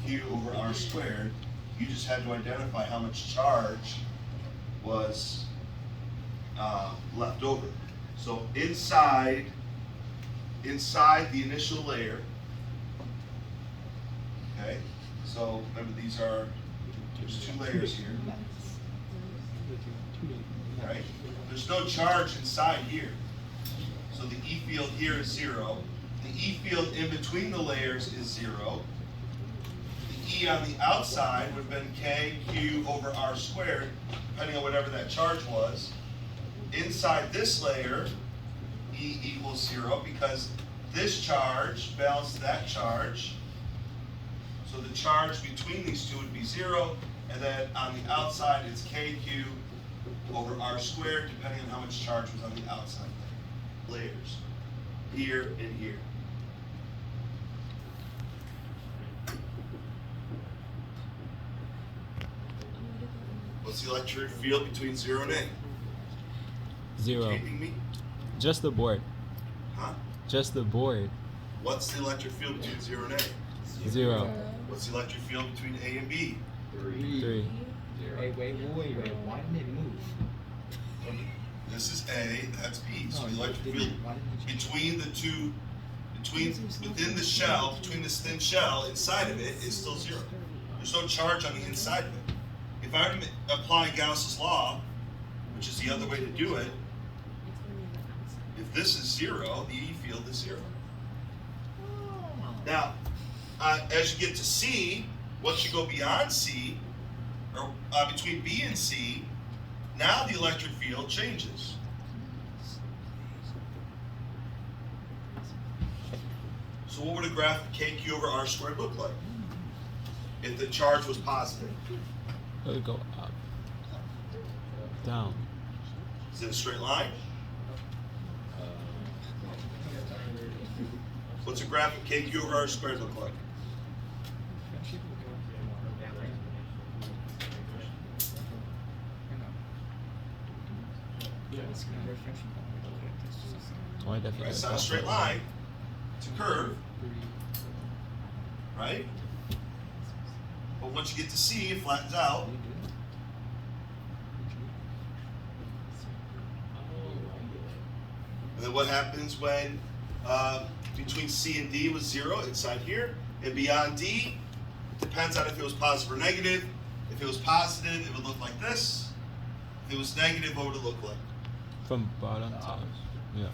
KQ over R squared. You just had to identify how much charge was left over. So inside the initial layer, okay, so remember there's two layers here, right? There's no charge inside here. So the E field here is 0. The E field in between the layers is 0. The E on the outside would have been KQ over R squared, depending on whatever that charge was. Inside this layer, E equals 0 because this charge balanced that charge. So the charge between these two would be 0, and then on the outside it's KQ over R squared, depending on how much charge was on the outside layers, here and here. What's the electric field between 0 and A? 0. Taping me? Just the board. Huh? Just the board. What's the electric field between 0 and A? 0. What's the electric field between A and B? 3. Wait, why didn't it move? This is A, that's B. So the electric field between the two, within the shell, between this thin shell, inside of it is still 0. There's no charge on the inside of it. If I were to apply Gauss's law, which is the other way to do it, if this is 0, the E field is 0. Now, as you get to C, once you go beyond C, or between B and C, now the electric field changes. So what would a graph of KQ over R squared look like if the charge was positive? It would go up. Down. Is it a straight line? What's a graph of KQ over R squared look like? Right, It's not a straight line, it's a curve, right? But once you get to C, it flattens out. And then what happens when between C and D was 0 inside here, and beyond D, depends on if it was positive or negative. If it was positive, it would look like this. If it was negative, what would it look like? From bottom to top. Yeah.